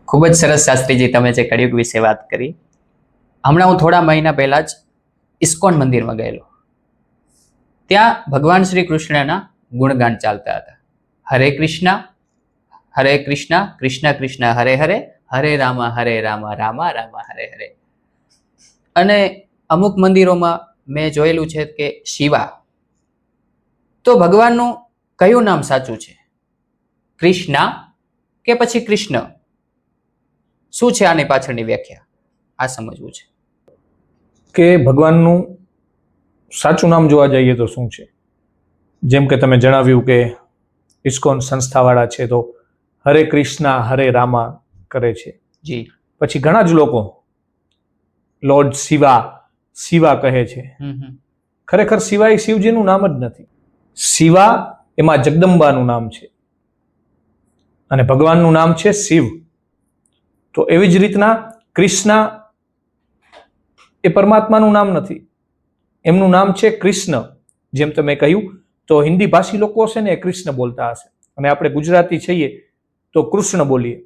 ખૂબ જ સરસ શાસ્ત્રીજી, તમે જે કળિયુગ વિશે વાત કરી. હમણાં હું થોડા મહિના પહેલા જ ઇસ્કોન મંદિરમાં ગયેલો. ત્યાં ભગવાન શ્રી કૃષ્ણના ગુણગાન ચાલતા હતા. હરે કૃષ્ણ કૃષ્ણ કૃષ્ણ હરે હરે, હરે રામ રામ રામ હરે હરે. અને અમુક મંદિરોમાં મેં જોયેલું છે કે શિવા. તો ભગવાનનું કયું નામ સાચું છે, કૃષ્ણ કે પછી કૃષ્ણ? શું છે આની પાછળની વ્યાખ્યા, આ સમજવું છે. કે ભગવાનનું સાચું નામ જોવા જઈએ તો શું છે? જેમ કે તમે જણાવ્યું કે ઇસ્કોન સંસ્થાવાળા છે તો હરે કૃષ્ણ હરે રામા કરે છે. જી. પછી ઘણા જ લોકો લોર્ડ શિવા કહે છે. ખરેખર શિવા એ શિવજીનું નામ જ નથી. શિવા એમાં જગદંબાનું નામ છે અને ભગવાનનું નામ છે શિવ. તો એવી જ રીતના કૃષ્ણ એ પરમાત્માનું નામ નથી, એમનું નામ છે કૃષ્ણ. જેમ તમે કહ્યું તો હિન્દી ભાષી લોકો હશે ને એ કૃષ્ણ બોલતા હશે અને આપણે ગુજરાતી છીએ તો કૃષ્ણ બોલીએ.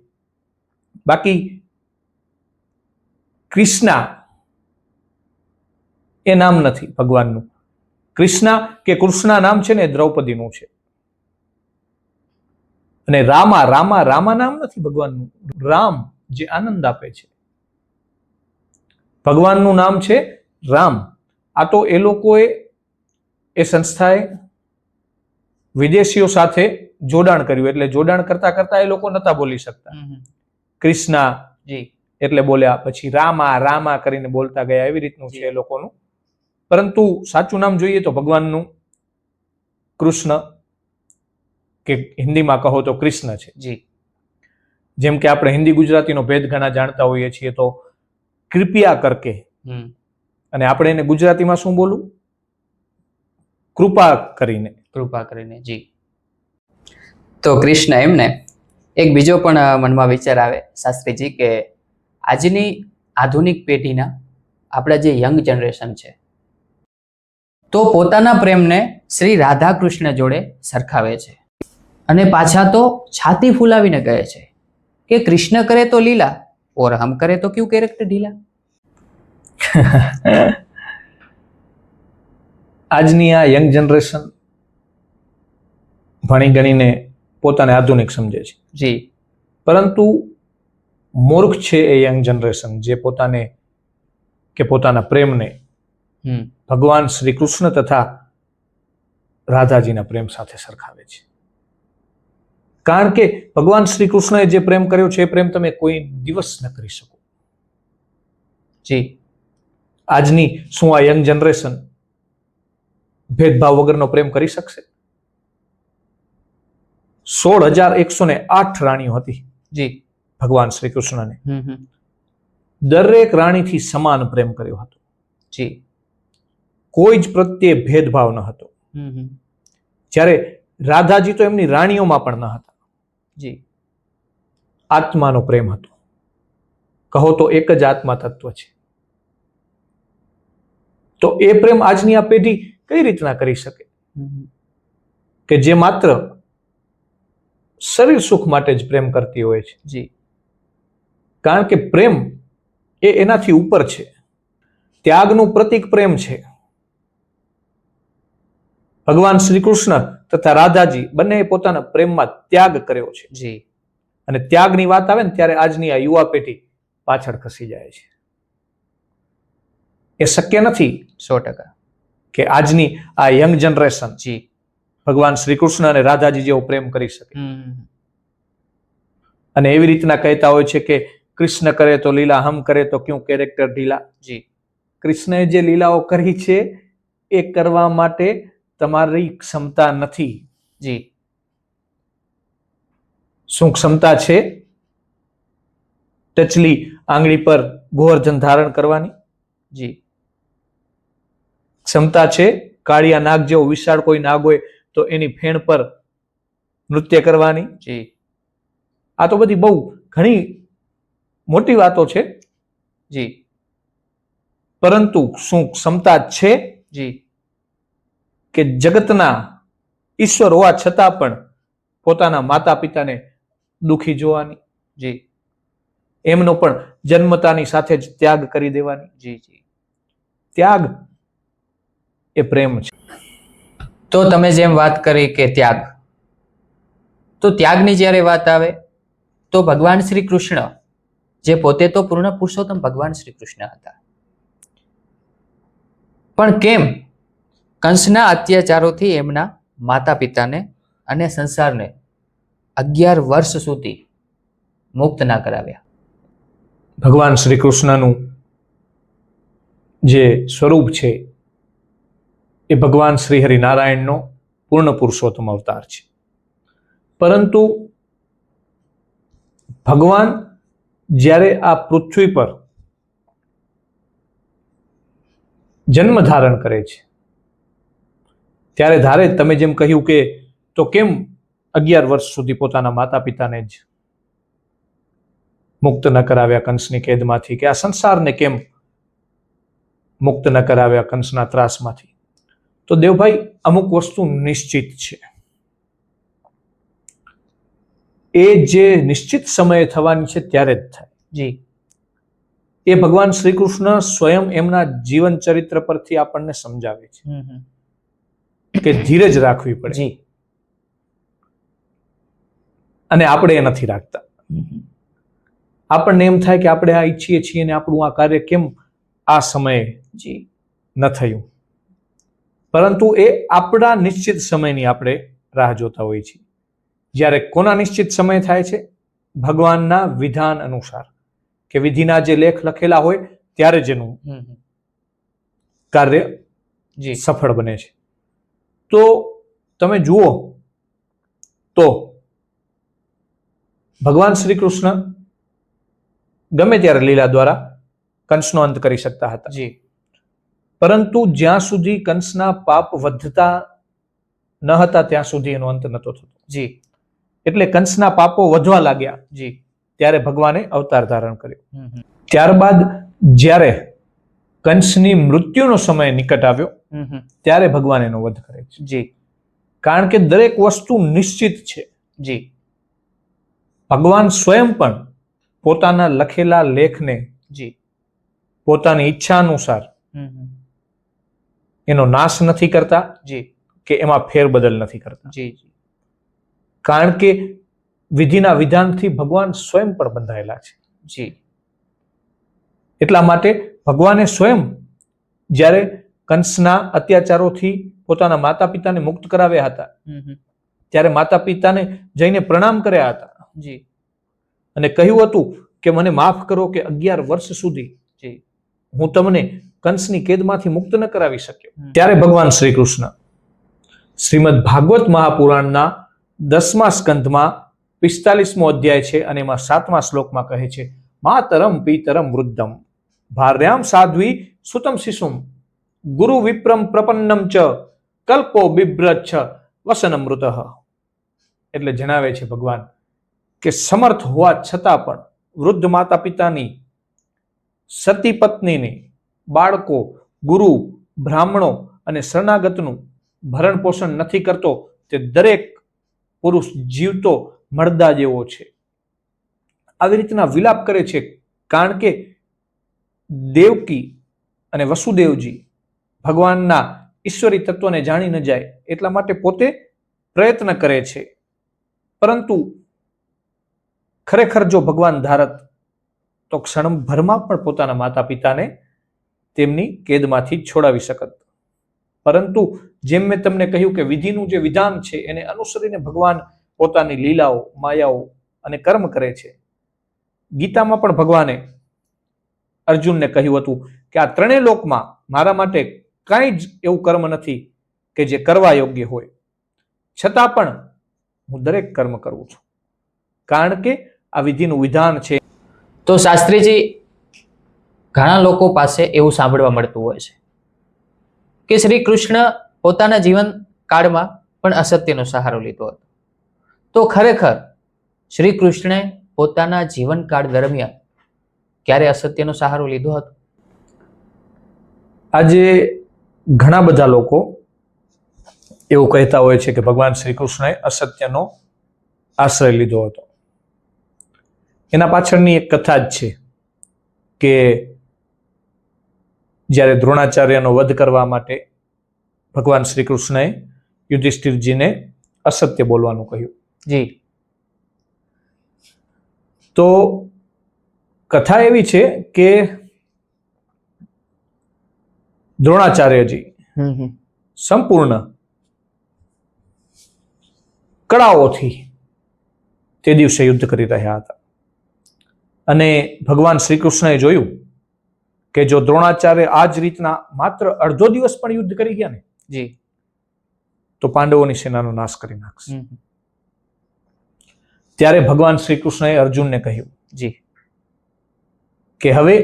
બાકી કૃષ્ણ એ નામ નથી ભગવાનનું. કૃષ્ણ કે કૃષ્ણ નામ છે ને દ્રૌપદીનું છે. અને રામા નામ નથી ભગવાનનું. રામ જે આનંદ આપે છે, ભગવાનનું નામ છે રામ. આ તો એ લોકોએ, એ સંસ્થાએ વિદેશીઓ સાથે જોડાણ કર્યું, એટલે જોડાણ કરતા કરતા એ લોકો નતા બોલી શકતા. કૃષ્ણ એટલે બોલ્યા, પછી રામા કરીને બોલતા ગયા. એવી રીતનું છે એ લોકોનું. પરંતુ સાચું નામ જોઈએ તો ભગવાનનું કૃષ્ણ, કે હિન્દીમાં કહો તો કૃષ્ણ છે. જી. જેમ કે આપણે હિન્દી ગુજરાતીનો ભેદ ઘણા જાણતા હોઈએ છીએ તો કૃપયા કરકે, અને આપણે એને ગુજરાતીમાં શું બોલું? કૃપા કરીને. જી. તો કૃષ્ણ એમને. એક બીજો પણ મનમાં વિચાર આવે શાસ્ત્રીજી, કે આજની આધુનિક પેઢીના આપણા જે યંગ જનરેશન છે તો પોતાના પ્રેમને શ્રી રાધા કૃષ્ણ જોડે સરખાવે છે અને પાછા તો છાતી ફૂલાવીને કહે છે કે કૃષ્ણ કરે તો લીલા ઓર હમ કરે તો ક્યું કેરેક્ટર ઢીલા. આજની આ યંગ જનરેશન ભણી ગણીને પોતાને આધુનિક સમજે છે. જી. પરંતુ મૂર્ખ છે એ યંગ જનરેશન જે પોતાને કે પોતાના પ્રેમને ભગવાન શ્રી કૃષ્ણ તથા રાધાજીના પ્રેમ સાથે સરખાવે છે. કારણ કે ભગવાન શ્રી કૃષ્ણએ જે પ્રેમ કર્યો છે એ પ્રેમ તમે કોઈ દિવસ ન કરી શકો. જી. આજની શું આ યંગ જનરેશન ભેદભાવ વગરનો પ્રેમ કરી શકશે? 16,108 રાણીઓ હતી. જી. ભગવાન શ્રી કૃષ્ણને દરેક રાણીથી સમાન પ્રેમ કર્યો હતો. જી. કોઈ જ પ્રત્યે ભેદભાવ ન હતો. જ્યારે રાધાજી તો એમની રાણીઓમાં પણ ન હતા. જી. આત્માનો પ્રેમ હતો. કહો તો એક જ આત્મા તત્વ છે. તો એ પ્રેમ આજની આ પેઢી કઈ રીતના કરી શકે કે જે માત્ર શરીર સુખ માટે જ પ્રેમ કરતી હોય છે? જી. કારણ કે પ્રેમ એ એનાથી ઉપર છે. ત્યાગનું પ્રતીક પ્રેમ છે. ભગવાન શ્રી કૃષ્ણ તથા રાધાજી બંને પોતાના પ્રેમમાં ત્યાગ કર્યો છે. જી. અને ત્યાગની વાત આવે ને ત્યારે આજની આ યુવા પેઢી પાછળ ખસી જાય છે. એ શક્ય નથી 100% કે આજની આ યંગ જનરેશન જી ભગવાન શ્રી કૃષ્ણ અને રાધાજી જેવો પ્રેમ કરી શકે. અને એવી રીતના કહેતા હોય છે કે કૃષ્ણ કરે તો લીલા, હમ કરે તો ક્યું કેરેક્ટર ઢીલા. જી. કૃષ્ણએ જે લીલાઓ કરી છે એ કરવા માટે તમારી ક્ષમતા નથી. જી. શું ક્ષમતા છે? ટચલી આંગળી પર ગોવર્ધન ધારણ કરવાની. જી. ક્ષમતા છે કાળિયા નાગ જેવો વિશાળ કોઈ નાગ હોય તો એની ફેણ પર નૃત્ય કરવાની. જી. આ તો બધી બહુ ઘણી મોટી વાતો છે. જી. પરંતુ શું ક્ષમતા છે? જી. કે જગતના ઈશ્વર હોવા છતાં પણ પોતાના માતા પિતાને દુખી જોવાની, જી એમનો પણ જન્મતાની સાથે જ ત્યાગ કરી દેવાની. જી જી. ત્યાગ એ પ્રેમ છે. તો તમે જેમ વાત કરી કે ત્યાગ, તો ત્યાગની જ્યારે વાત આવે તો ભગવાન શ્રી કૃષ્ણ, જે પોતે તો પૂર્ણ પુરુષોત્તમ ભગવાન શ્રી કૃષ્ણ હતા, પણ કેમ કંસના અત્યાચારોથી એમના માતા પિતાને અને સંસારને 11 વર્ષ સુધી મુક્ત ના કરાવ્યા? ભગવાન શ્રી કૃષ્ણનું જે સ્વરૂપ છે એ ભગવાન શ્રી હરિનારાયણનો પૂર્ણ પુરુષોત્તમ અવતાર છે. પરંતુ ભગવાન જ્યારે આ પૃથ્વી પર જન્મ ધારણ કરે છે ત્યારે ધારે તમે જેમ કહ્યું કે તો કેમ 11 વર્ષ સુધી પોતાના માતા પિતાને જ મુક્ત ન કરાવ્યા કંસની કેદમાંથી, કે આ સંસારને કેમ મુક્ત ન કરાવ્યા કંસના ત્રાસમાંથી? તો દેવભાઈ, અમુક વસ્તુ નિશ્ચિત છે. એ જે નિશ્ચિત સમયે થવાની છે ત્યારે જ થાય. જી. એ ભગવાન શ્રી કૃષ્ણ સ્વયં એમના જીવન ચરિત્ર પરથી આપણને સમજાવે છે કે ધીરજ રાખવી પડે. જી. અને આપણે એ નથી રાખતા. આપણને એમ થાય કે આપણે આ ઈચ્છીએ છીએ ને આપણું આ કાર્ય કેમ આ સમયે જી ન થયું. પરંતુ એ આપણા નિશ્ચિત સમયની આપણે રાહ જોતા હોઈએ છીએ. જ્યારે કોના નિશ્ચિત સમય થાય છે? ભગવાનના વિધાન અનુસાર, કે વિધિના જે લેખ લખેલા હોય ત્યારે જ એનું કાર્ય જી સફળ બને છે. તો તમે જુઓ તો ભગવાન શ્રી કૃષ્ણ ગમે ત્યારે લીલા દ્વારા કંસનો અંત કરી શકતા હતા. જી. પરંતુ જ્યાં સુધી કંસના પાપ વધતા ન હતા ત્યાં સુધી એનો અંત નહોતો થતો. જી. એટલે કંસના પાપો વધવા લાગ્યા જી. ત્યારે ભગવાને અવતાર ધારણ કર્યો. ત્યારબાદ જ્યારે કંસની મૃત્યુનો સમય નિકટ આવ્યો ત્યારે ભગવાન એનો વધ કરે છે. જી. કારણ કે દરેક વસ્તુ નિશ્ચિત છે. જી. ભગવાન સ્વયં પણ પોતાના લખેલા લેખને જી પોતાની ઈચ્છા અનુસાર એનો નાશ નથી કરતા જી કે એમાં ફેરબદલ નથી કરતા. જી જી. કારણ કે વિધિના વિધાનથી ભગવાન સ્વયં પણ બંધાયેલા છે. જી. એટલા માટે ભગવાને સ્વયં જ્યારે કંસના અત્યાચારોથી પોતાના માતા પિતાને મુક્ત કરાવ્યા હતા ત્યારે માતા પિતાને જઈને પ્રણામ કર્યા હતા. જી. અને કહ્યું હતું કે મને માફ કરો કે 11 વર્ષ સુધી જી હું તમને કંસની કેદમાંથી મુક્ત ન કરાવી શક્યો. ત્યારે ભગવાન શ્રી કૃષ્ણ શ્રીમદ ભાગવત મહાપુરાણના 10મા સ્કંધમાં 45મો અધ્યાય છે અને એમાં 7મા શ્લોકમાં કહે છે, માતરમ પિતરમ વૃદ્ધમ ભાર્યામ સાધ્વી સુતમ શિશુમ ગુરુ વિપ્રમ પ્રપન્નમ ચ કલ્પો બિભ્રચ્છ વસનમૃતઃ. એટલે જણાવે છે ભગવાન કે સમર્થ હોવા છતાં પણ વૃદ્ધ માતા પિતાની, સતી પત્નીની, બાળકો, ગુરુ, બ્રાહ્મણો અને શરણાગતનું ભરણ પોષણ નથી કરતો તે દરેક પુરુષ જીવતો મરદા જેવો છે. આવી રીતના વિલાપ કરે છે. કારણ કે દેવકી અને વસુદેવજી ભગવાનના ઈશ્વરી તત્વને જાણી ન જાય એટલા માટે પોતે પ્રયત્ન કરે છે. પરંતુ ખરેખર જો ભગવાન ધારત તો ક્ષણભરમાં પણ પોતાના માતા પિતાને તેમની કેદમાંથી છોડાવી શકત. પરંતુ જેમ મેં તમને કહ્યું કે વિધિનું જે વિધાન છે એને અનુસરીને ભગવાન પોતાની લીલાઓ, માયાઓ અને કર્મ કરે છે. ગીતામાં પણ ભગવાને અર્જુનને કહ્યું હતું કે આ ત્રણેય લોકમાં મારા માટે કાંઈ જ એવું કર્મ નથી કે જે કરવા યોગ્ય હોય, છતાં પણ હું દરેક કર્મ કરું છું કારણ કે આ વિધિનું વિધાન છે. તો શાસ્ત્રીજી, ઘણા લોકો પાસે એવું સાંભળવા મળતું હોય છે કે શ્રી કૃષ્ણ પોતાના જીવન કાળમાં પણ અસત્યનો સહારો લીધો હતો. તો ખરેખર શ્રી કૃષ્ણે પોતાના જીવનકાળ દરમિયાન ક્યારે અસત્યનો સહારો લીધો હતો? આજે ઘણા બધા લોકો એવું કહેતા હોય છે કે ભગવાન શ્રી કૃષ્ણએ અસત્યનો આશ્રય લીધો હતો. એના પાછળની એક કથા જ છે કે જ્યારે દ્રોણાચાર્યનો વધ કરવા માટે ભગવાન શ્રી કૃષ્ણએ યુધિષ્ઠિરજીને અસત્ય બોલવાનું કહ્યું. જી. તો કથા એવી છે કે દ્રોણાચાર્યજી સંપૂર્ણ કળાઓથી તે દિવસે યુદ્ધ કરી રહ્યા હતા અને ભગવાન શ્રી કૃષ્ણએ જોયું કે જો દ્રોણાચાર્ય આ જ રીતના માત્ર અડધો દિવસ પણ યુદ્ધ કરી ગયા ને જી તો પાંડવોની સેનાનો નાશ કરી નાખશે. ત્યારે ભગવાન શ્રી કૃષ્ણએ અર્જુનને કહ્યું જી કે હવે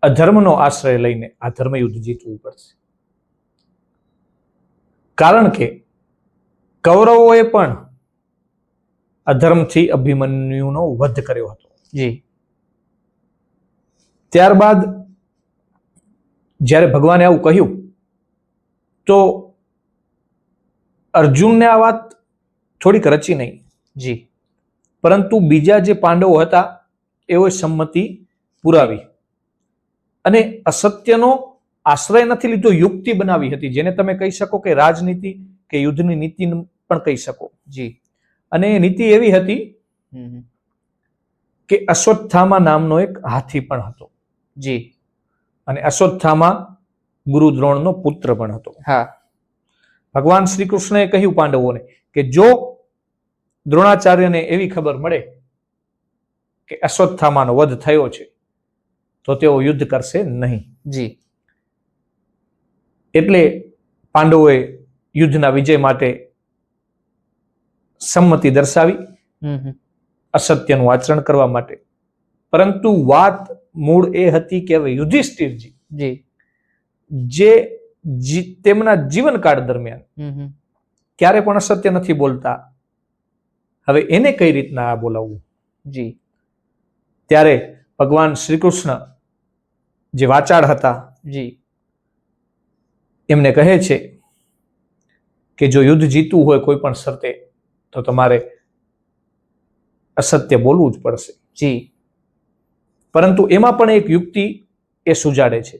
અધર્મનો આશ્રય લઈને આ ધર્મ યુદ્ધ જીતવું પડશે. કારણ કે કૌરવોએ પણ અધર્મથી અભિમન્યુનો વધ કર્યો હતો. જી. ત્યારબાદ જ્યારે ભગવાને આવું કહ્યું તો અર્જુનને આ વાત થોડીક રચી નહીં. જી. પરંતુ બીજા જે પાંડવો હતા એઓએ સંમતિ પુરાવી અને અસત્યનો આશ્રય નથી લીધો, યુક્તિ બનાવી હતી, જેને તમે કહી શકો કે રાજનીતિ કે યુદ્ધની નીતિ પણ કહી શકો. જી. અને એ નીતિ એવી હતી કે અશ્વત્થામા નામનો એક હાથી પણ હતો. જી. અને અશ્વત્થામા ગુરુ દ્રોણનો પુત્ર પણ હતો. હા. ભગવાન શ્રી કૃષ્ણએ કહ્યું પાંડવોને કે જો દ્રોણાચાર્યને એવી ખબર મળે કે અશ્વત્થામાનો વધ થયો છે તો તેઓ યુદ્ધ કરશે નહીં. જી. એટલે પાંડવોએ યુદ્ધના વિજય માટે સંમતિ દર્શાવી અસત્યનું આચરણ કરવા માટે. પરંતુ વાત મૂળ એ હતી કે હવે યુધિષ્ઠિરજી જે તેમના જીવનકાળ દરમિયાન ક્યારે પણ અસત્ય નથી બોલતા, હવે એને કઈ રીતના બોલાવવું. જી. ત્યારે ભગવાન શ્રી કૃષ્ણ જે વાચાળ હતા જી એમને કહે છે કે જો યુદ્ધ જીતવું હોય કોઈ પણ શરતે તો તમારે અસત્ય બોલવું જ પડશે. જી. પરંતુ એમાં પણ એક યુક્તિ એ સુજાડે છે.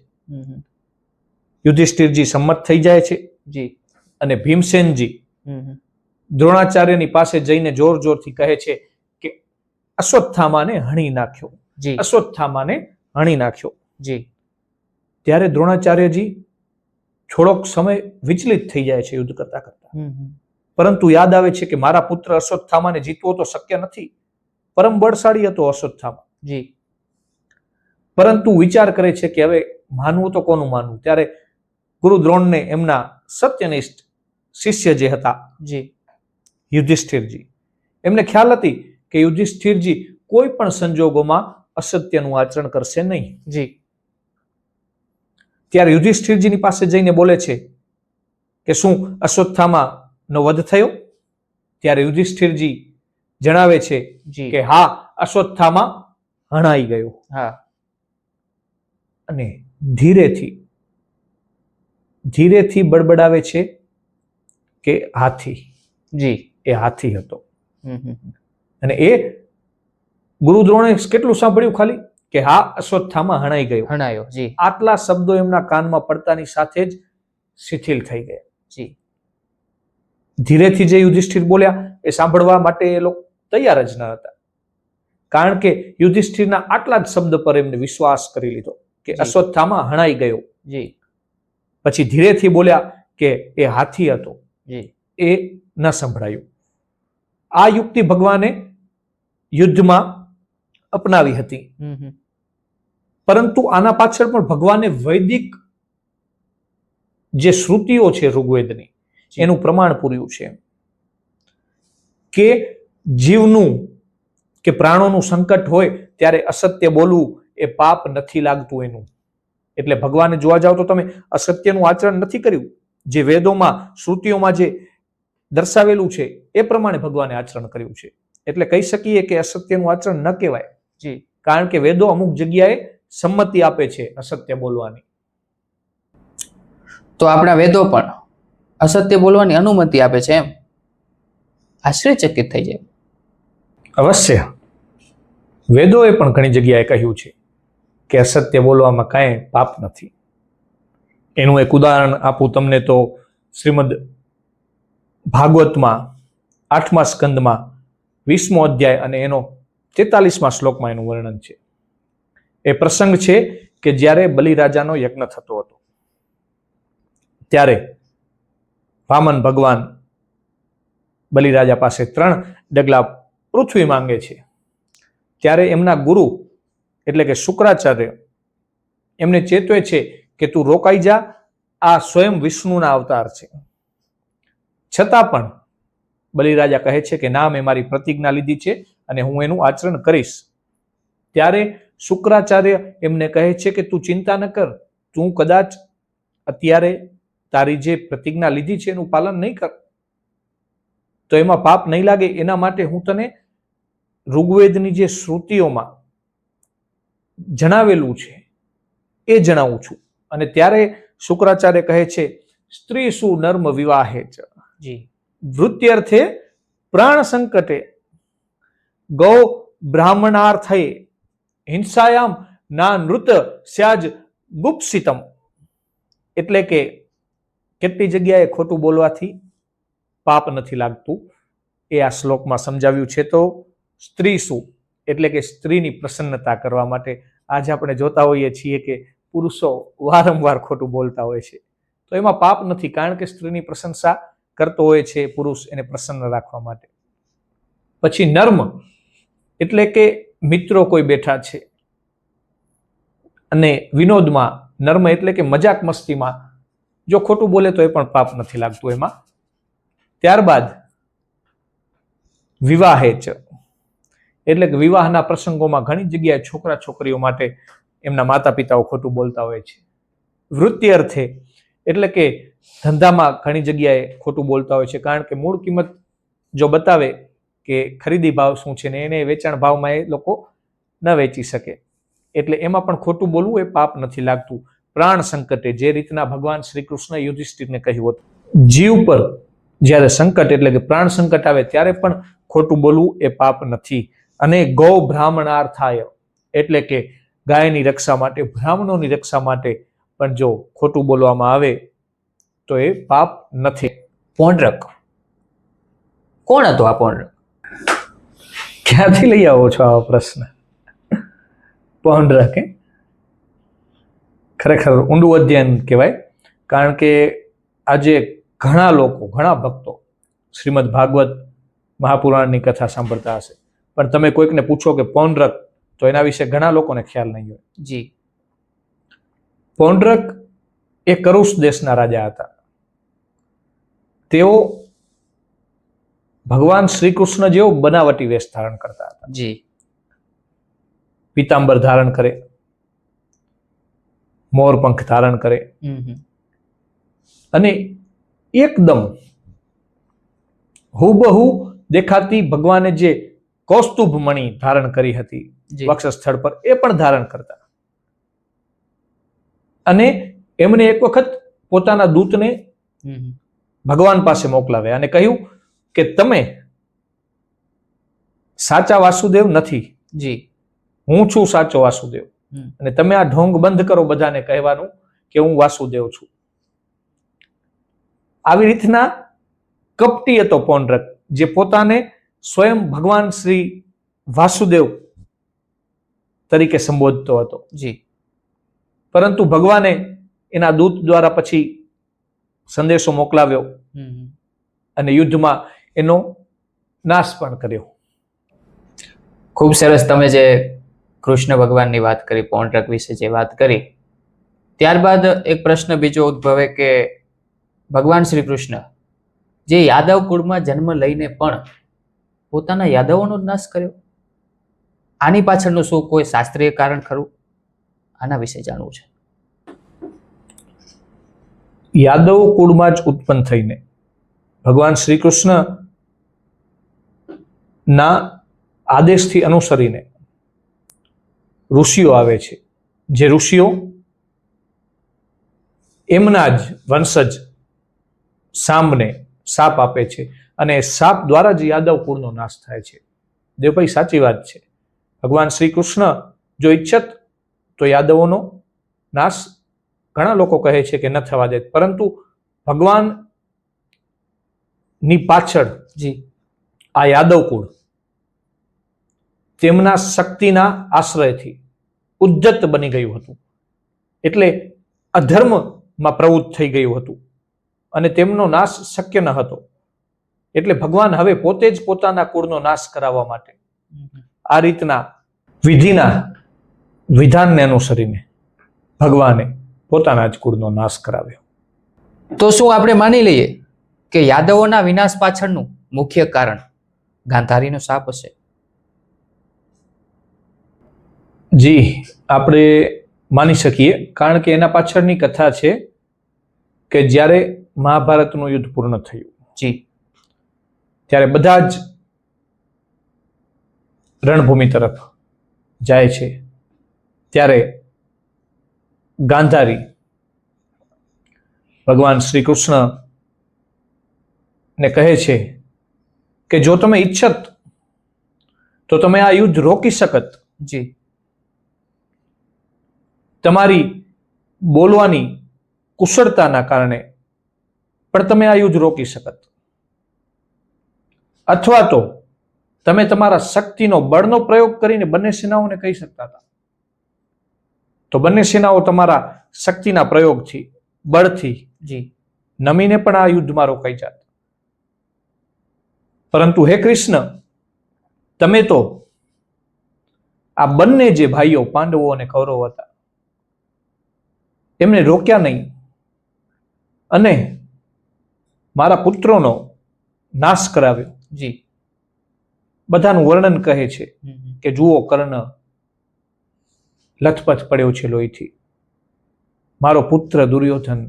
યુધિષ્ઠિરજી સંમત થઈ જાય છે. જી. અને ભીમસેનજી દ્રોણાચાર્યની પાસે જઈને જોર જોરથી કહે છે કે અશ્વત્થામાને હણી નાખ્યો, જી. અશ્વત્થામાને હણી નાખ્યો. જી. ત્યારે દ્રોણાચાર્યજી થોડોક સમય વિચલિત થઈ જાય છે યુદ્ધ કરતા કરતા, પરંતુ યાદ આવે છે કે મારા પુત્ર અશ્વત્થામાને જીતવો તો શક્ય નથી. પરમ બળશાળી હતો અશ્વત્થામા. જી. પરંતુ વિચાર કરે છે કે હવે માનવું તો કોનું માનવું. ત્યારે ગુરુ દ્રોણને એમના સત્યનિષ્ઠ શિષ્ય જે હતા જી યુધિષ્ઠિરજી, એમને ખ્યાલ હતી કે યુધિષ્ઠિરજી કોઈ પણ સંજોગોમાં અસત્યનું આચરણ કરશે નહીં. જી. ત્યારે યુધિષ્ઠિરજીની પાસે જઈને બોલે છે કે શું અશ્વત્થામાનો વધ થયો? ત્યારે યુધિષ્ઠિરજી જણાવે છે કે હા, અશ્વત્થામા હણાઈ ગયો. હા. અને ધીરેથી બડબડાવે છે કે હાથી. જી. એ હાથી હતો. અને એ ગુરુ દ્રોણે કેટલું સાંભળ્યું ખાલી કે હા, અશ્વત્થામા હણાઈ ગયો. હણાયો. જી. આટલા શબ્દો એમના કાનમાં પડતાની સાથે જ શિથિલ થઈ ગયા. જી. ધીરેથી જે યુધિષ્ઠિર બોલ્યા એ સાંભળવા માટે એ લોકો તૈયાર જ ન હતા, કારણ કે યુધિષ્ઠિરના આટલા જ શબ્દ પર એમને વિશ્વાસ કરી લીધો કે અશ્વત્થામા હણાઈ ગયો. જી. પછી ધીરેથી બોલ્યા કે એ હાથી હતો. જી. એ ન સંભળાયું. આ યુક્તિ ભગવાને યુદ્ધમાં અપનાવી હતી, પરંતુ આના પાછળ પણ ભગવાને વૈદિક જે શ્રુતિઓ છે ઋગ્વેદની એનું પ્રમાણ પૂર્યું છે કે જીવનું કે પ્રાણોનું સંકટ હોય ત્યારે અસત્ય બોલવું એ પાપ નથી લાગતું એનું. એટલે ભગવાને જોવા જાવ તો તમે અસત્યનું આચરણ નથી કર્યું. જે વેદોમાં શ્રુતિઓમાં જે દર્શાવેલું છે એ પ્રમાણે ભગવાને આચરણ કર્યું છે. એટલે કહી શકીએ કે અસત્યનું આચરણ ન કહેવાય. જી. કારણ કે વેદો અમુક જગ્યાએ સંમતિ આપે છે અસત્ય બોલવાની. તો આપણા વેદો પણ અસત્ય બોલવાની અનુમતિ આપે છે એમ. આશ્ચર્યચકિત થઈ જાય. અવશ્ય વેદોએ પણ ઘણી જગ્યાએ કહ્યું છે કે અસત્ય બોલવામાં કાંઈ પાપ નથી. એનું એક ઉદાહરણ આપું તમને તો શ્રીમદ ભાગવતમાં 8મા સ્કંદમાં 20મો અધ્યાય અને એનો 43મા શ્લોકમાં એનું વર્ણન છે. એ પ્રસંગ છે કે જ્યારે બલિરાજાનો યજ્ઞ થતો હતો ત્યારે વામન ભગવાન બલિરાજા પાસે 3 ડગલા પૃથ્વી માંગે છે. ત્યારે એમના ગુરુ એટલે કે શુક્રાચાર્ય એમને ચેતવે છે કે તું રોકાઈ જા, આ સ્વયં વિષ્ણુના અવતાર છે. છતાં પણ બલિરાજા કહે છે કે ના, મેં મારી પ્રતિજ્ઞા લીધી છે અને હું એનું આચરણ કરીશ. ત્યારે શુક્રાચાર્ય એમને કહે છે કે તું ચિંતા ન કર, તું કદાચ અત્યારે તારી જે પ્રતિજ્ઞા લીધી છે એનું પાલન નહીં કર તો એમાં પાપ નહીં લાગે, એના માટે હું તને ઋગ્વેદની જે શ્રુતિઓમાં જણાવેલું છે એ જણાવું છું. અને ત્યારે શુક્રાચાર્ય કહે છે સ્ત્રી સુ નર્મ વિવાહે ચ જી. વૃત્યર્થે પ્રાણ સંકટે ગૌ બ્રાહ્મણાર્થે હિંસાયામ ના નૃત સ્યાજ ગુપ્સિતમ. એટલે કે કેટલી જગ્યાએ ખોટું બોલવાથી પાપ નથી લાગતું એ આ શ્લોકમાં સમજાવ્યું છે. તો સ્ત્રી શું એટલે કે સ્ત્રીની પ્રસન્નતા કરવા માટે આજે આપણે જોતા હોઈએ છીએ કે પુરુષો વારંવાર ખોટું બોલતા હોય છે, તો એમાં પાપ નથી, કારણ કે સ્ત્રીની પ્રશંસા કરતો હોય છે પુરુષ એને પ્રસન્ન રાખવા માટે. પછી નર્મ એટલે કે મિત્રો કોઈ બેઠા છે અને વિનોદમાં, નર્મ એટલે કે મજાક મસ્તીમાં જો ખોટું બોલે તો એ પણ પાપ નથી લાગતું એમાં. ત્યારબાદ વિવાહે ચ એટલે કે વિવાહના પ્રસંગોમાં ઘણી જગ્યાએ છોકરા છોકરીઓ માટે એમના માતા પિતાઓ ખોટું બોલતા હોય છે. વૃત્તિ અર્થે એટલે કે ધંધામાં ઘણી જગ્યાએ ખોટું બોલતા હોય છે, કારણ કે મૂળ કિંમત જો બતાવે કે ખરીદી ભાવ શું છે ને એને વેચાણ ભાવમાં એ લોકો ન વેચી શકે, એટલે એમાં પણ ખોટું બોલવું એ પાપ નથી લાગતું. પ્રાણ સંકટે, જે રીતના ભગવાન શ્રી કૃષ્ણ યુધિષ્ઠિરને કહ્યું હતું, જીવ પર જ્યારે સંકટ એટલે કે પ્રાણ સંકટ આવે ત્યારે પણ ખોટું બોલવું એ પાપ નથી. અને ગૌ બ્રાહ્મણાર્થાય એટલે કે ગાયની રક્ષા માટે, બ્રાહ્મણોની રક્ષા માટે પણ જો ખોટું બોલવામાં આવે તો એ પાપ નથી. પૌંડ્રક કોણ હતો આ પૌંડ્રક? ક્યાંથી લઈ આવો છો આવા પ્રશ્ન? પૌંડ્રક ખરેખર ઊંડું અધ્યયન કહેવાય, કારણ કે આજે ઘણા લોકો, ઘણા ભક્તો શ્રીમદ ભાગવત મહાપુરાણની કથા સાંભળતા હશે, પણ તમે કોઈકને પૂછો કે પૌંડ્રક, તો એના વિશે ઘણા લોકોને ખ્યાલ નહીં હોય. જી. પૌંડ્રક એ કરુષ દેશના રાજા હતા. તેઓ ભગવાન શ્રી કૃષ્ણ જેવો બનાવટી વેશ ધારણ કરતા હતા. જી. પીતાંબર ધારણ કરે, મોરપંખ ધારણ કરે અને એકદમ હુબહુ દેખાતી ભગવાને જે કૌસ્તુભ મણિ ધારણ કરી હતી વક્ષસ્થળ પર એ પણ ધારણ કરતા. અને એમને એક વખત પોતાના દૂતને ભગવાન પાસે મોકલાવ્યા અને કહ્યું કે તમે સાચા વાસુદેવ નથી, જી, હું છું સાચો વાસુદેવ, અને તમે આ ઢોંગ બંધ કરો બધાને કહેવાનું કે હું વાસુદેવ છું. આવી રીતના કપટી હતો પૌંડ્રક, જે પોતાને સ્વયં ભગવાન શ્રી વાસુદેવ તરીકે સંબોધતો હતો. જી. પરંતુ ભગવાને એના દૂત દ્વારા પછી સંદેશો મોકલાવ્યો અને યુદ્ધમાં એનો નાશ પણ કર્યો. ખૂબ સરસ. તમે જે કૃષ્ણ ભગવાનની વાત કરી, પૌંડ્રક વિશે જે વાત કરી, ત્યારબાદ એક પ્રશ્ન બીજો ઉદ્ભવે કે ભગવાન શ્રી કૃષ્ણ જે યાદવ કુળમાં જન્મ લઈને પણ પોતાના યાદવોનો જ નાશ કર્યો, આની પાછળનું શું કોઈ શાસ્ત્રીય કારણ ખરું? આના વિશે જાણવું છે. યાદવ કુળમાં જ ઉત્પન્ન થઈને ભગવાન શ્રી કૃષ્ણ ના આદેશથી અનુસરીને ઋષિઓ આવે છે, જે ઋષિઓ એમના જ વંશજ સામને શાપ આપે છે અને એ શાપ દ્વારા જ યાદવ કુળનો નાશ થાય છે. દેવભાઈ સાચી વાત છે. ભગવાન શ્રી કૃષ્ણ જો ઈચ્છત તો યાદવોનો નાશ ઘણા લોકો કહે છે કે ન થવા દે, પરંતુ ભગવાન ની પાછળ જી આ યાદવ કુળ તેમના શક્તિના આશ્રયથી ઉદ્ધત બની ગયું હતું, એટલે અધર્મમાં પ્રવૃત્ત થઈ ગયું હતું અને તેમનો નાશ શક્ય ન હતો. એટલે ભગવાન હવે પોતે જ પોતાના કુળનો નાશ કરાવવા માટે આ રીતના વિધિના વિધાનને અનુસરીને ભગવાને પોતાના જ કુળનો નાશ કરાવ્યો. તો શું આપણે માની લઈએ કે યાદવોના વિનાશ પાછળનું મુખ્ય કારણ ગાંધારીનો શાપ હશે? જી, આપણે માની શકીએ, કારણ કે એના પાછળની કથા છે કે જ્યારે મહાભારતનું યુદ્ધ પૂર્ણ થયું જી ત્યારે બધા જ રણભૂમિ તરફ જાય છે. ત્યારે ગાંધારી ભગવાન શ્રી કૃષ્ણ ને કહે છે કે જો તમે ઈચ્છત તો તમે આ યુદ્ધ રોકી શકત. જી તમારી બોલવાની કુશળતાના કારણે પણ તમે આ યુદ્ધ રોકી શકત, અથવા તો તમે તમારા શક્તિનો બળનો પ્રયોગ કરીને બંને સેનાઓને કહી શકતા હતા, તો બંને સેનાઓ તમારા શક્તિના પ્રયોગથી બળથી જી નમીને પણ આ યુદ્ધમાં રોકાઈ જાત. પરંતુ હે કૃષ્ણ, તમે તો આ બંને જે ભાઈઓ પાંડવો અને કૌરવો હતા એમને રોક્યા નહીં અને મારા પુત્રોનો નાશ કરાવ્યો. જી બધાનું વર્ણન કહે છે કે જુઓ, કર્ણ લથપથ પડ્યો છે લોહીથી, મારો પુત્ર દુર્યોધન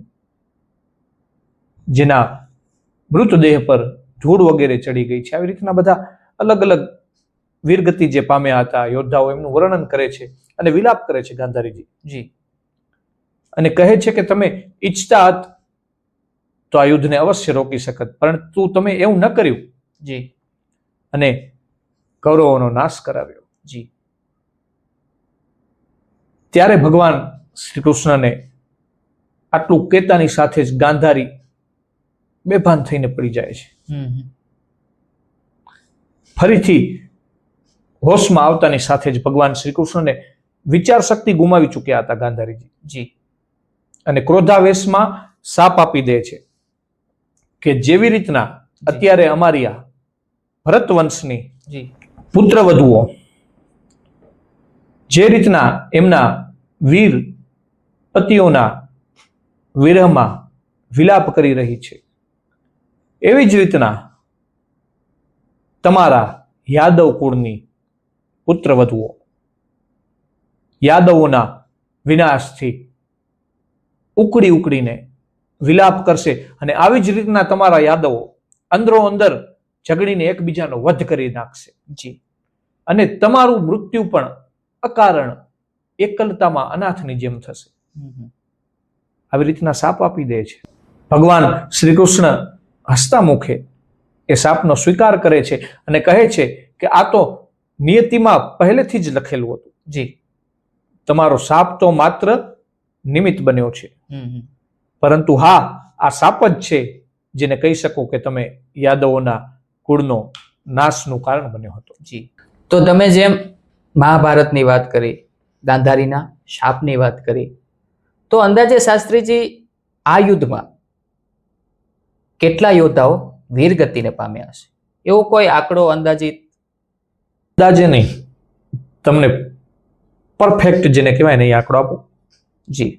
જેના મૃતદેહ પર ધૂળ વગેરે ચડી ગઈ છે. આવી રીતના બધા અલગ અલગ વીરગતિ જે પામ્યા હતા યોદ્ધાઓ એમનું વર્ણન કરે છે અને વિલાપ કરે છે ગાંધારીજી. જી અને કહે છે કે તમે ઈચ્છતા હત તો આ યુદ્ધને અવશ્ય રોકી શકત, પરંતુ તમે એવું ન કર્યું જી અને કૌરવોનો નાશ કરાવ્યો. જી ત્યારે ભગવાન શ્રી કૃષ્ણને આટલું કહેતાની સાથે જ ગાંધારી બેભાન થઈને પડી જાય છે. ફરીથી હોશમાં આવતાની સાથે જ ભગવાન શ્રી કૃષ્ણને વિચાર શક્તિ ગુમાવી ચૂક્યા હતા ગાંધારીજી. જી અને ક્રોધાવેશમાં શાપ આપી દે છે કે જેવી રીતના અત્યારે અમારી આ ભરત વંશની જી પુત્રવધુઓ જે રીતના એમના વીર પતિઓના વિરહમાં વિલાપ કરી રહી છે, એવી જ રીતના તમારા યાદવ કુળની પુત્રવધુઓ યાદવોના વિનાશથી ઉકળી ઉકળીને વિલાપ કરશે અને આવી જ રીતના તમારા યાદવો અંદરો અંદર ઝઘડીને એકબીજાનો વધ કરી નાખશે. જી અને તમારું મૃત્યુ પણ અકારણ એકલતામાં અનાથની જેમ થશે. આવી રીતના શાપ આપી દે છે. ભગવાન શ્રી કૃષ્ણ હસતા મુખે એ શાપનો સ્વીકાર કરે છે અને કહે છે કે આ તો નિયતિમાં પહેલેથી જ લખેલું હતું. જી તમારો શાપ તો માત્ર નિમિત્ત બન્યો છે, પરંતુ હા, આ શાપ જ છે જેને કહી શકો કે તમે યાદવોના કુળનો નાશનું કારણ બન્યો હતો. જી તો તમે જેમ મહાભારતની વાત કરી, ગાંધારીના શાપની વાત કરી, તો અંદાજે શાસ્ત્રીજી આ યુદ્ધમાં કેટલા યોદ્ધાઓ વીરગતિને પામ્યા હશે? એવો કોઈ આંકડો અંદાજિત? અંદાજે નહીં, તમને પરફેક્ટ જેને કહેવાય ને એ આંકડો આપો. જી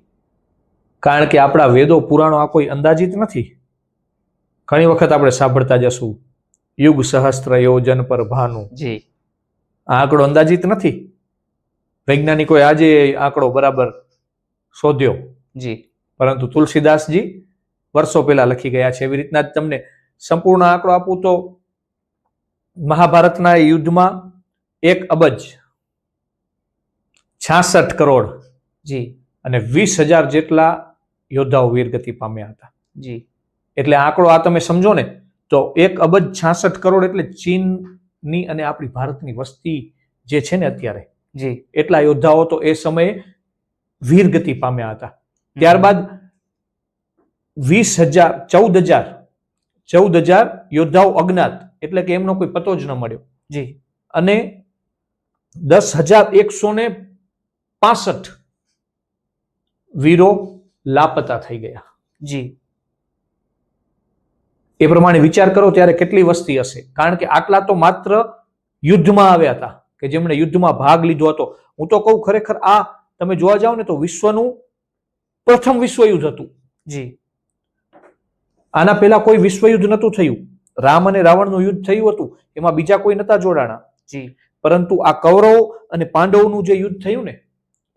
કારણ કે આપણા વેદો પુરાણો આ કોઈ અંદાજિત નથી. ઘણી વખત આપણે સાંભળતા જશું યુગ સહસ્ત્ર યોજન પર ભાનું. જી આ આંકડો અંદાજિત નથી. વૈજ્ઞાનિકોએ આજે આંકડો બરાબર શોધ્યો, જી પરંતુ તુલસીદાસજી વર્ષો પહેલા લખી ગયા છે. એવી રીતના જ તમને સંપૂર્ણ આંકડો આપું તો મહાભારતના યુદ્ધમાં 1,66 કરોડ જી અને 20,000 જેટલા યોદ્ધાઓ વીરગતિ પામ્યા હતા. જી એટલે આંકડો આ તમે સમજો ને તો 1,66 કરોડ એટલે ચીનની અને આપણી ભારતની વસ્તી જે છે ને અત્યારે, જી એટલા યોદ્ધાઓ તો એ સમયે વીરગતિ પામ્યા હતા. ત્યારબાદ 14,000 યોદ્ધાઓ અજ્ઞાત, એટલે કે એમનો કોઈ પતો જ ન મળ્યો. જી અને 10,165 વીરો લાપતા થઈ ગયા. જી એ પ્રમાણે વિચાર કરો ત્યારે કેટલી વસ્તી હશે, કારણ કે આટલા તો માત્ર યુદ્ધમાં આવ્યા હતા, કે જેમણે યુદ્ધમાં ભાગ લીધો હતો. હું તો કહું ખરેખર આ તમે જોવા જાઓ ને તો વિશ્વનું પ્રથમ વિશ્વયુદ્ધ હતું. જી આના પહેલા કોઈ વિશ્વયુદ્ધ નહોતું થયું. રામ અને રાવણનું યુદ્ધ થયું હતું, એમાં બીજા કોઈ નતા જોડાણા. જી પરંતુ આ કૌરવ અને પાંડવોનું જે યુદ્ધ થયું ને,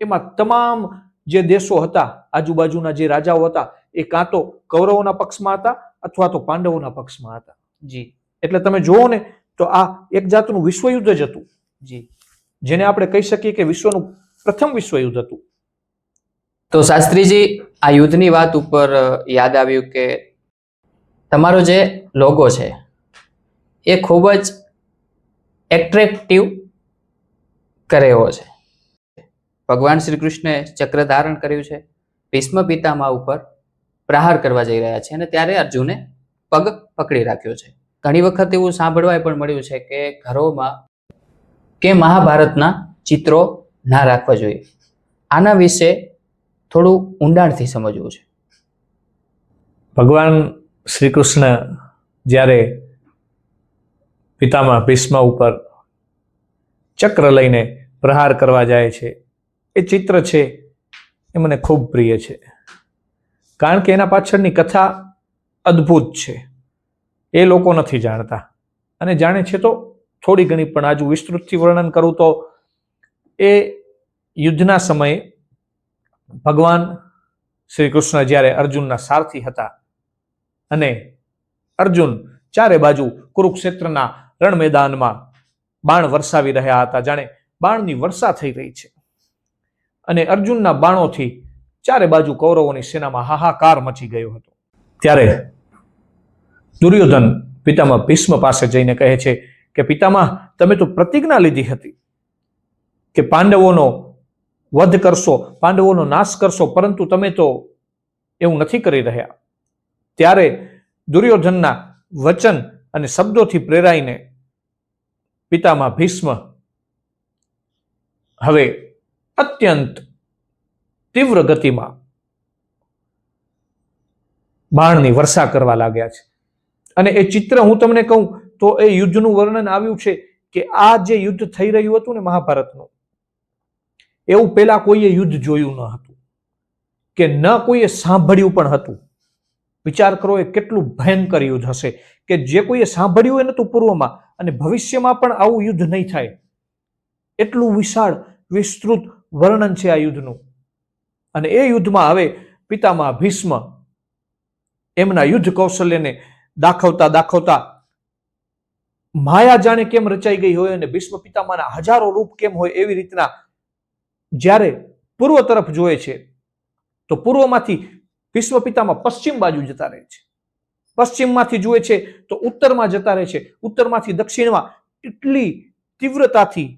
એમાં તમામ જે દેશો હતા, આજુબાજુના જે રાજાઓ હતા, એ કાં તો કૌરવોના પક્ષમાં હતા અથવા તો પાંડવોના પક્ષમાં હતા. જી એટલે તમે જુઓ ને તો આ એક જાતનું વિશ્વયુદ્ધ જ હતું, જી જેને આપણે કહી શકીએ કે વિશ્વનું પ્રથમ વિશ્વયુદ્ધ હતું. તો શાસ્ત્રીજી, આ યુદ્ધની વાત ઉપર યાદ આવ્યું કે તમારો જે લોગો છે એ ખૂબ જ એટ્રેક્ટિવ કરે એવો છે. ભગવાન શ્રી કૃષ્ણે ચક્ર ધારણ કર્યું છે, ભીષ્મ પિતામહ ઉપર પ્રહાર કરવા જઈ રહ્યા છે, અને ત્યારે અર્જુને પગ પકડી રાખ્યો છે. ઘણી વખત એવું સાંભળવા પણ મળ્યું છે કે ઘરોમાં કે મહાભારતના ચિત્રો ના રાખવા જોઈએ. આના વિશે થોડું ઊંડાણથી સમજવું છે. ભગવાન શ્રી કૃષ્ણ જ્યારે પિતામહ ભીષ્મ ઉપર ચક્ર લઈને પ્રહાર કરવા જાય છે, એ ચિત્ર છે એ મને ખૂબ પ્રિય છે, કારણ કે એના પાછળની કથા અદ્ભુત છે. એ લોકો નથી જાણતા, અને જાણે છે તો થોડી ઘણી, પણ આજુ વિસ્તૃતથી વર્ણન કરું તો એ યુદ્ધના સમયે ભગવાન શ્રી કૃષ્ણ જ્યારે અર્જુનના સારથી હતા, અને અર્જુન ચારે બાજુ કુરુક્ષેત્રના રણ મેદાનમાં બાણ વરસાવી રહ્યા હતા, જાણે બાણની વર્ષા થઈ રહી છે, અને અર્જુનના બાણોથી ચારે બાજુ કૌરવોની સેનામાં હાહાકાર મચી ગયો હતો. ત્યારે દુર્યોધન પિતામહ ભીષ્મ પાસે જઈને કહે છે કે પિતામહ, તમે તો પ્રતિજ્ઞા લીધી હતી કે પાંડવોનો વધ કરશો, પાંડવોનો નાશ કરશો, પરંતુ તમે તો એવું નથી કરી રહ્યા. ત્યારે દુર્યોધનના વચન અને શબ્દોથી પ્રેરાઈને પિતામહ ભીષ્મ હવે અત્યંત તીવ્ર ગતિમાં બાણની વર્ષા કરવા લાગ્યા છે. અને એ ચિત્ર હું તમને કહું તો એ યુદ્ધનું વર્ણન આવ્યું છે કે આ જે યુદ્ધ થઈ રહ્યું હતું ને મહાભારતનું, એવું પહેલા કોઈએ યુદ્ધ જોયું ન હતું, કે ન કોઈએ સાંભળ્યું પણ હતું. વિચાર કરો એ કેટલું ભયંકર યુદ્ધ હશે, કે જે કોઈએ સાંભળ્યું એ નતું પૂર્વમાં, અને ભવિષ્યમાં પણ આવું યુદ્ધ નહીં થાય. એટલું વિશાળ વિસ્તૃત વર્ણન છે આ યુદ્ધનું. અને એ યુદ્ધમાં હવે પિતામહ ભીષ્મ એમના યુદ્ધ કૌશલ્યને દાખવતા દાખવતા માયા જાણે કેમ રચાઈ ગઈ હોય, અને ભીષ્મ પિતામહના હજારો રૂપ કેમ હોય, એવી રીતના જ્યારે પૂર્વ તરફ જોયે છે તો પૂર્વમાંથી ભીષ્મ પિતામહ પશ્ચિમ બાજુ જતા રહે છે, પશ્ચિમમાંથી જુએ છે તો ઉત્તરમાં જતા રહે છે, ઉત્તરમાંથી દક્ષિણમાં. એટલી તીવ્રતાથી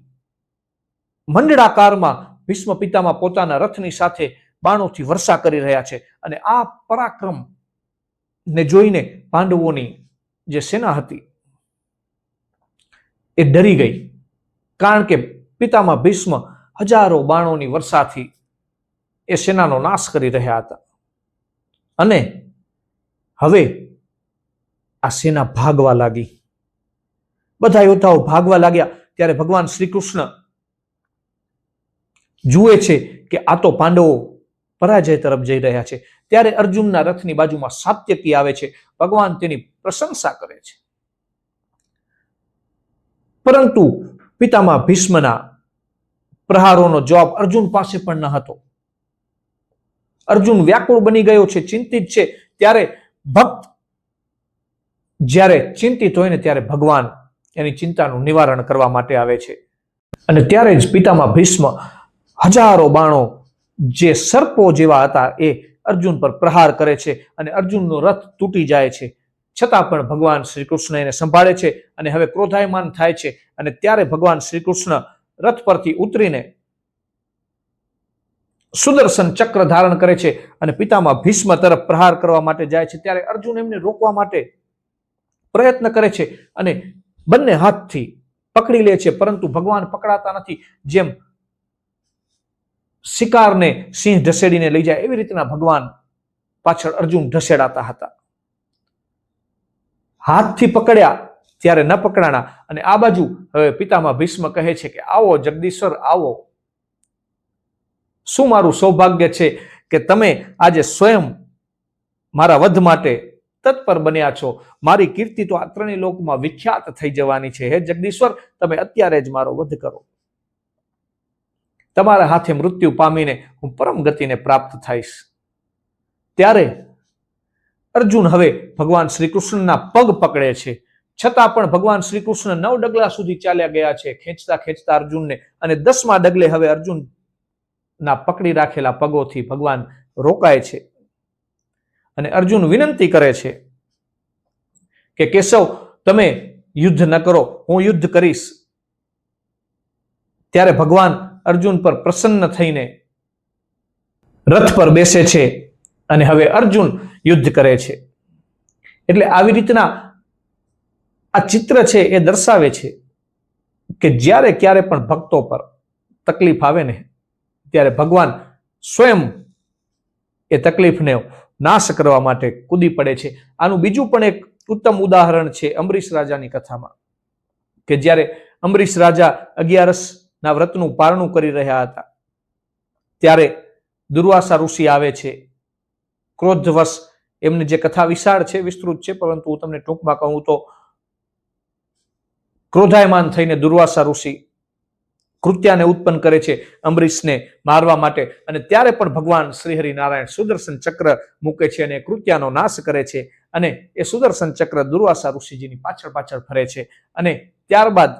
મંડળાકારમાં ભીષ્મ પિતામહ પોતાના રથની સાથે બાણોથી વર્ષા કરી રહ્યા છે. અને આ પરાક્રમ ને જોઈને પાંડવોની જે સેના હતી એ ડરી ગઈ, કારણ કે પિતામહ ભીષ્મ હજારો બાણોની વર્ષાથી એ સેનાનો નાશ કરી રહ્યા હતા. અને હવે આ સેના ભાગવા લાગી, બધા યોદ્ધાઓ ભાગવા લાગ્યા. ત્યારે ભગવાન શ્રી કૃષ્ણ જુએ છે કે આ તો પાંડવો પરાજય તરફ જઈ રહ્યા છે. ત્યારે અર્જુનના રથની બાજુમાં સાત્યકી આવે છે, ભગવાન તેની પ્રશંસા કરે છે. પરંતુ પિતામહ ભીષ્મના પ્રહારોનો જવાબ અર્જુન પાસે પણ ન હતો. અર્જુન વ્યાકુળ બની ગયો છે, ચિંતિત છે. ત્યારે ભક્ત જ્યારે ચિંતિત હોય ને ત્યારે ભગવાન એની ચિંતાનું નિવારણ કરવા માટે આવે છે. અને ત્યારે જ પિતામહ ભીષ્મ હજારો બાણો જે સર્પો જેવા હતા એ અર્જુન પર પ્રહાર કરે છે અને અર્જુનનો રથ તૂટી જાય છે. છતાં પણ ભગવાન શ્રી કૃષ્ણ એને સંભાળે છે અને હવે ક્રોધાયમાન થાય છે. અને ત્યારે ભગવાન શ્રી કૃષ્ણ રથ પરથી ઉતરીને સુદર્શન ચક્ર ધારણ કરે છે અને પિતામહ ભીષ્મ તરફ પ્રહાર કરવા માટે જાય છે. ત્યારે અર્જુન એમને રોકવા માટે પ્રયત્ન કરે છે અને બંને હાથથી પકડી લે છે, પરંતુ ભગવાન પકડાતા નથી. જેમ શિકારને સિંહ ઢસેડીને લઈ જાય એવી રીતના ભગવાન પાછળ અર્જુન ઢસેડાતા હતા. હાથથી પકડ્યા ત્યારે ન પકડાણા. અને આ બાજુ હવે પિતામહ ભીષ્મ કહે છે કે આવો જગદીશ્વર આવો, શું મારું સૌભાગ્ય છે કે તમે આજે સ્વયં મારા વધ માટે તત્પર બન્યા છો. મારી કીર્તિ તો આ ત્રણેય લોકમાં વિખ્યાત થઈ જવાની છે. હે જગદીશ્વર, તમે અત્યારે જ મારો વધ કરો. તમારા હાથે મૃત્યુ પામીને હું પરમ ગતિને પ્રાપ્ત થઈશ. ત્યારે અર્જુન હવે ભગવાન શ્રી કૃષ્ણના પગ પકડે છે. છતાં પણ ભગવાન શ્રી કૃષ્ણ 9 ડગલા સુધી ચાલ્યા ગયા છે ખેંચતા ખેંચતા અર્જુનને. અને 10મા ડગલે હવે અર્જુન ના પકડી રાખેલા પગોથી ભગવાન રોકાય છે અને અર્જુન વિનંતી કરે છે કે કેશવ, તમે યુદ્ધ ન કરો, હું યુદ્ધ કરીશ. ત્યારે ભગવાન અર્જુન પર પ્રસન્ન થઈને રથ પર બેસે છે અને હવે અર્જુન યુદ્ધ કરે છે. એટલે આવી રીતના આ ચિત્ર છે એ દર્શાવે છે કે જ્યારે ક્યારે પણ ભક્તો પર તકલીફ આવે ને ત્યારે ભગવાન સ્વયં એ તકલીફને નાશ કરવા માટે કૂદી પડે છે. આનું બીજું પણ એક ઉત્તમ ઉદાહરણ છે અંબરીશ રાજાની કથામાં, કે જ્યારે અંબરીશ રાજા 11ના વ્રતનું પારણું કરી રહ્યા હતા ત્યારે દુર્વાસા ઋષિ આવે છે. ક્રોધવશ એમની જે કથા વિશાળ છે, વિસ્તૃત છે, પરંતુ હું તમને ટૂંકમાં કહું તો ક્રોધાયમાન થઈને દુર્વાસા ઋષિ કૃત્યાને ઉત્પન્ન કરે છે અંબરીશને મારવા માટે. અને ત્યારે પણ ભગવાન શ્રીહરિ નારાયણ સુદર્શન ચક્ર મૂકે છે અને કૃત્યાનો નાશ કરે છે. અને એ સુદર્શન ચક્ર દુર્વાસા ઋષિજીની પાછળ પાછળ ફરે છે. અને ત્યારબાદ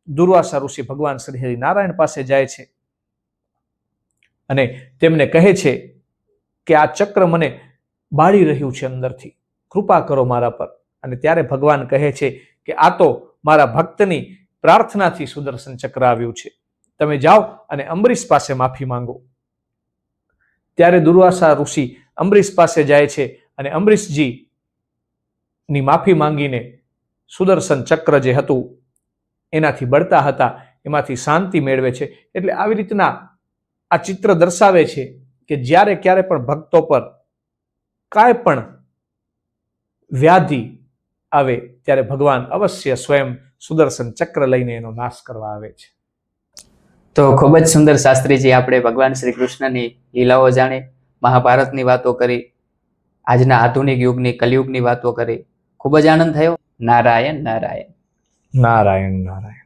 દુર્વાસા ઋષિ ભગવાન શ્રીહરિ નારાયણ પાસે જાય છે અને તેમને કહે છે કે આ ચક્ર મને બાળી રહ્યું છે અંદરથી, કૃપા કરો મારા પર. અને ત્યારે ભગવાન કહે છે કે આ તો મારા ભક્તની પ્રાર્થનાથી સુદર્શન ચક્ર આવ્યું છે, તમે જાઓ અને અંબરીશ પાસે માફી માંગો. ત્યારે દુર્વાસા ઋષિ અંબરીશ પાસે જાય છે અને અંબરીશજી ની માફી માંગીને સુદર્શન ચક્ર જે હતું એનાથી બળતા હતા એમાંથી શાંતિ મેળવે છે. એટલે આવી રીતના આ ચિત્ર દર્શાવે છે કે જ્યારે ક્યારે પણ ભક્તો પર કાંઈ પણ વ્યાધિ આવે ત્યારે ભગવાન અવશ્ય સ્વયં સુદર્શન ચક્ર લઈને એનો નાશ કરવા આવે છે. તો ખૂબ જ સુંદર શાસ્ત્રીજી આપણે ભગવાન શ્રી કૃષ્ણની લીલાઓ જાણી, મહાભારતની વાતો કરી, આજના આધુનિક યુગની કલયુગની વાતો કરી. ખૂબ જ આનંદ થયો. નારાયણ નારાયણ. નારાયણ નારાયણ.